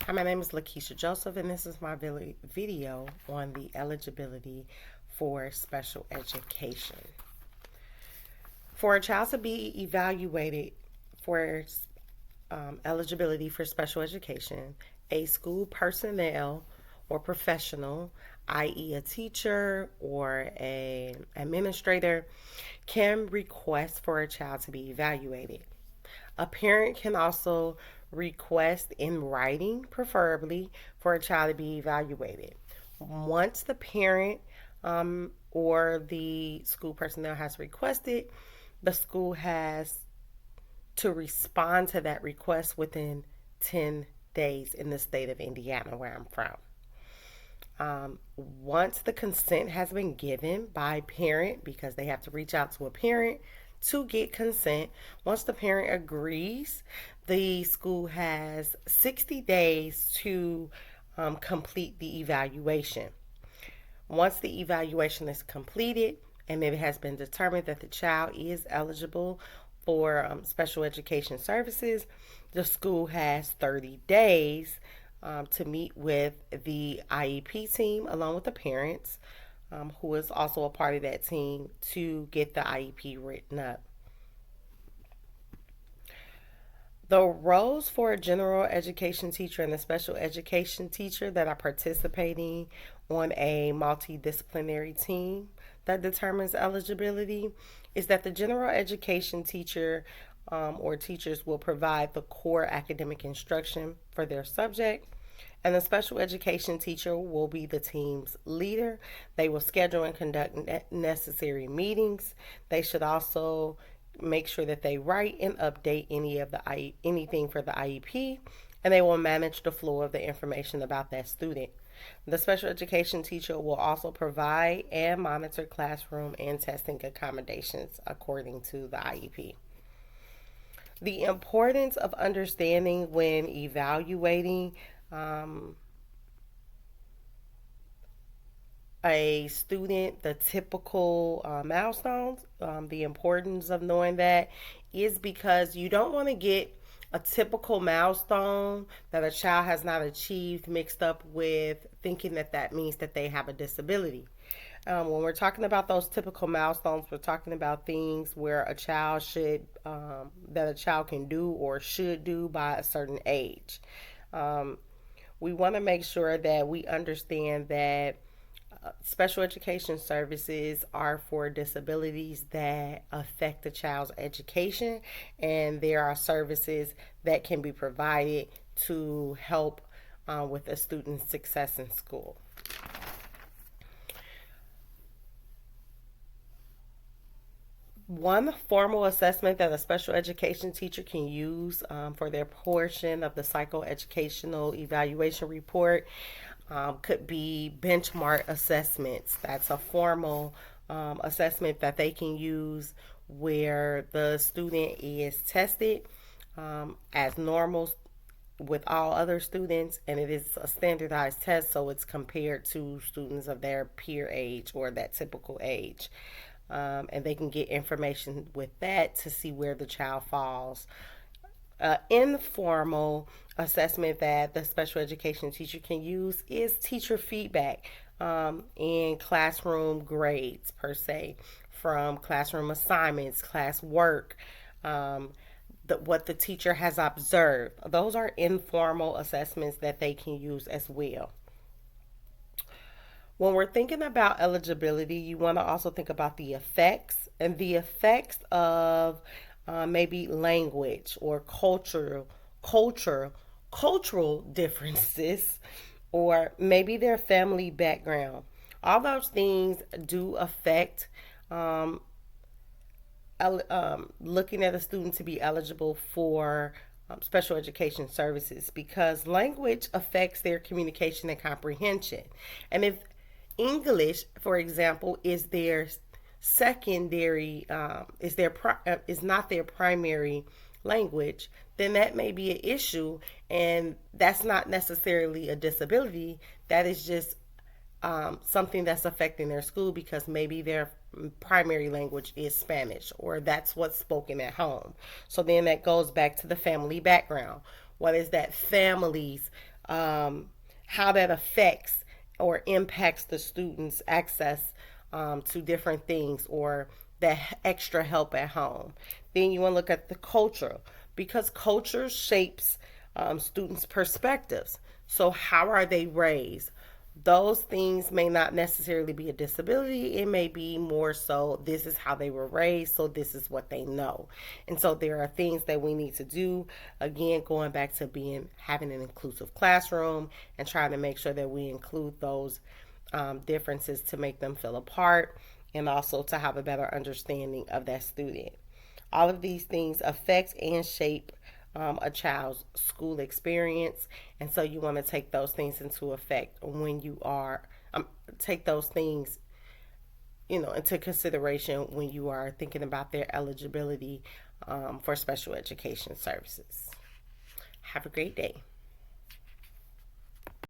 Hi, my name is Lakeisha Joseph, and this is my video on the eligibility for special education. For a child to be evaluated for eligibility for special education, a school personnel or professional, i.e., a teacher or an administrator, can request for a child to be evaluated. A parent can also request in writing, preferably, for a child to be evaluated. Once the parent or the school personnel has requested, the school has to respond to that request within 10 days in the state of Indiana, where I'm from. Once the consent has been given by parent, because they have to reach out to a parent to get consent, once the parent agrees, the school has 60 days to complete the evaluation. Once the evaluation is completed and it has been determined that the child is eligible for special education services, the school has 30 days to meet with the IEP team along with the parents, who is also a part of that team, to get the IEP written up. The roles for a general education teacher and a special education teacher that are participating on a multidisciplinary team that determines eligibility is that the general education teacher or teachers will provide the core academic instruction for their subject, and the special education teacher will be the team's leader. They will schedule and conduct necessary meetings. They should also make sure that they write and update anything for the IEP, and they will manage the flow of the information about that student. The special education teacher will also provide and monitor classroom and testing accommodations according to the IEP. The importance of understanding when evaluating a student, the typical milestones, the importance of knowing that is because you don't want to get a typical milestone that a child has not achieved mixed up with thinking that that means that they have a disability. When we're talking about those typical milestones, we're talking about things where a child that a child can do or should do by a certain age. We want to make sure that we understand that special education services are for disabilities that affect the child's education, and there are services that can be provided to help with a student's success in school. One formal assessment that a special education teacher can use for their portion of the psychoeducational evaluation report could be benchmark assessments. That's a formal assessment that they can use where the student is tested as normal with all other students, and it is a standardized test, so it's compared to students of their peer age or that typical age. And they can get information with that to see where the child falls. Informal assessment that the special education teacher can use is teacher feedback in classroom grades, per se, from classroom assignments, class work, what the teacher has observed. Those are informal assessments that they can use as well. When we're thinking about eligibility, you want to also think about the effects, and the effects of maybe language or culture, cultural differences, or maybe their family background. All those things do affect looking at a student to be eligible for special education services, because language affects their communication and comprehension. And if English, for example, is their secondary, is not their primary language, then that may be an issue, and that's not necessarily a disability. That is just something that's affecting their school, because maybe their primary language is Spanish, or that's what's spoken at home. So then that goes back to the family background. What is that family's how that affects or impacts the student's access to different things or that extra help at home. Then you want to look at the culture because culture shapes students' perspectives. So, how are they raised? Those things may not necessarily be a disability. It may be more so this is how they were raised, so this is what they know. And so there are things that we need to do. Again, going back to having an inclusive classroom and trying to make sure that we include those differences to make them feel a part and also to have a better understanding of that student. All of these things affect and shape a child's school experience, and so you want to take those things into effect when you are take those things into consideration when you are thinking about their eligibility for special education services. Have a great day.